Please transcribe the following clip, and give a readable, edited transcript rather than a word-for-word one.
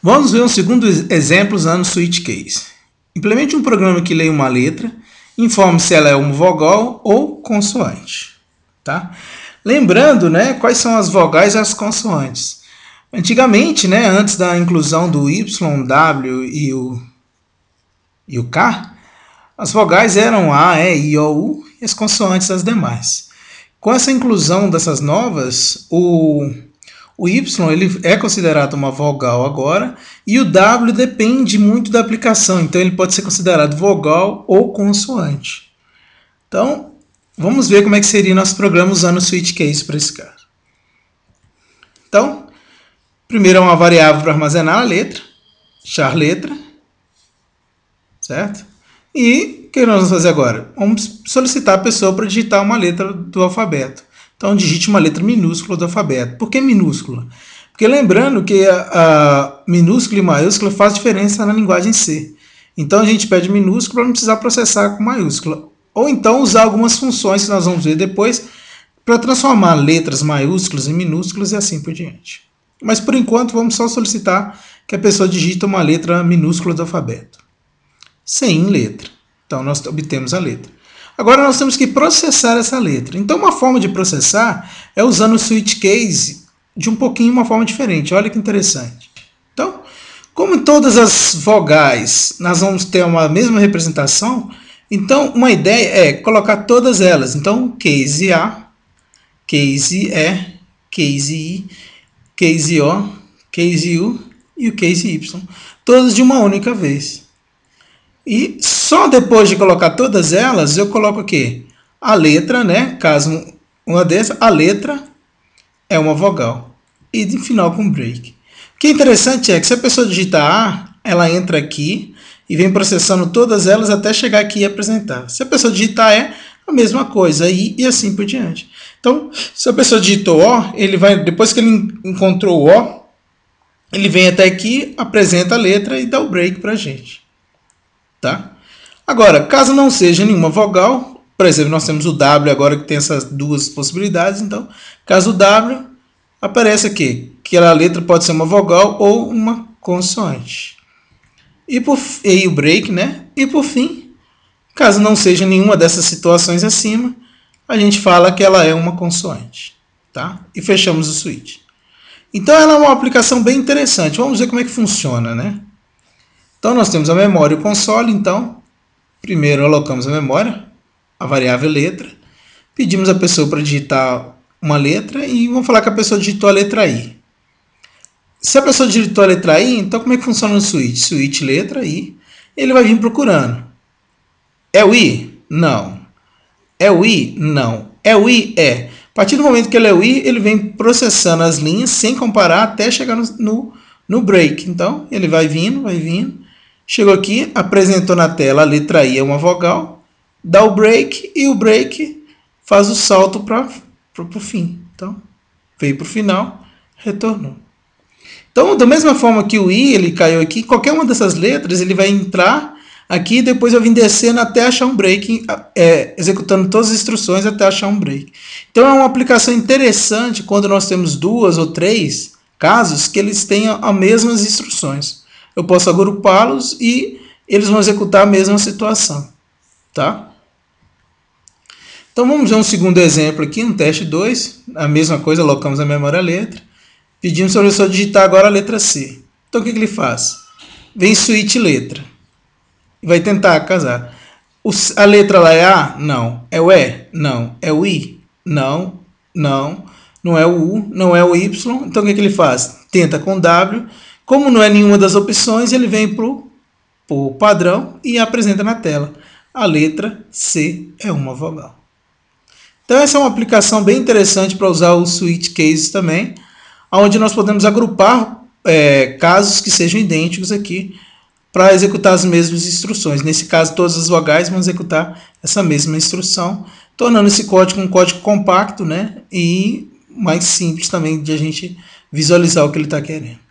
Vamos ver um segundo exemplo usando switch case. Implemente um programa que leia uma letra, informe se ela é uma vogal ou consoante. Tá? Lembrando, né, quais são as vogais e as consoantes. Antigamente, né, antes da inclusão do Y, W e o K, as vogais eram A, E, I, O, U e as consoantes as demais. Com essa inclusão dessas novas, o Y ele é considerado uma vogal agora e o W depende muito da aplicação, então ele pode ser considerado vogal ou consoante. Então, vamos ver como é que seria nosso programa usando o switch case para esse caso. Então, primeiro é uma variável para armazenar a letra, char letra, certo? E o que nós vamos fazer agora? Vamos solicitar a pessoa para digitar uma letra do alfabeto. Então, digite uma letra minúscula do alfabeto. Por que minúscula? Porque lembrando que a minúscula e maiúscula faz diferença na linguagem C. Então, a gente pede minúscula para não precisar processar com maiúscula. Ou então usar algumas funções que nós vamos ver depois para transformar letras maiúsculas em minúsculas e assim por diante. Mas, por enquanto, vamos só solicitar que a pessoa digite uma letra minúscula do alfabeto. Sem letra. Então, nós obtemos a letra. Agora, nós temos que processar essa letra. Então, uma forma de processar é usando o switch case de uma forma diferente. Olha que interessante. Então, como em todas as vogais nós vamos ter uma mesma representação, então, uma ideia é colocar todas elas. Então, case A, case E, case I, case O, case U e o case Y. Todas de uma única vez. E só depois de colocar todas elas, eu coloco aqui a letra, né? Caso uma dessas, a letra é uma vogal. E no final com break. O que é interessante é que se a pessoa digitar A, ela entra aqui e vem processando todas elas até chegar aqui e apresentar. Se a pessoa digitar E, a mesma coisa, e assim por diante. Então, se a pessoa digitou O, ele vai, depois que ele encontrou o O, ele vem até aqui, apresenta a letra e dá o break para a gente. Tá? Agora, caso não seja nenhuma vogal, por exemplo, nós temos o W agora que tem essas duas possibilidades, então, caso o W, aparece aqui, que a letra pode ser uma vogal ou uma consoante. E o break, né? E por fim, caso não seja nenhuma dessas situações acima, a gente fala que ela é uma consoante. Tá? E fechamos o switch. Então, ela é uma aplicação bem interessante. Vamos ver como é que funciona, né? Então, nós temos a memória e o console. Então, primeiro alocamos a memória, a variável letra. Pedimos a pessoa para digitar uma letra e vamos falar que a pessoa digitou a letra I. Se a pessoa digitou a letra I, então como é que funciona o switch? Switch letra I. Ele vai vir procurando. É o I? Não. É o I? Não. É o I? É. A partir do momento que ele é o I, ele vem processando as linhas sem comparar até chegar no break. Então, ele vai vindo, vai vindo. Chegou aqui, apresentou na tela a letra I é uma vogal, dá o break e o break faz o salto para o fim. Então, veio para o final, retornou. Então, da mesma forma que o I ele caiu aqui, qualquer uma dessas letras ele vai entrar aqui e depois vai vir descendo até achar um break, executando todas as instruções até achar um break. Então, é uma aplicação interessante quando nós temos 2 ou 3 casos que eles tenham as mesmas instruções. Eu posso agrupá-los e eles vão executar a mesma situação. Tá? Então, vamos ver um segundo exemplo aqui, um teste 2. A mesma coisa, alocamos a memória letra. Pedimos para a pessoa digitar agora a letra C. Então, o que ele faz? Vem switch letra. Vai tentar casar. A letra lá é A? Não. É o E? Não. É o I? Não. Não. Não é o U? Não é o Y? Então, o que ele faz? Tenta com W. Como não é nenhuma das opções, ele vem para o padrão e apresenta na tela. A letra C é uma vogal. Então, essa é uma aplicação bem interessante para usar o switch case também, onde nós podemos agrupar casos que sejam idênticos aqui para executar as mesmas instruções. Nesse caso, todas as vogais vão executar essa mesma instrução, tornando esse código um código compacto, né, e mais simples também de a gente visualizar o que ele está querendo.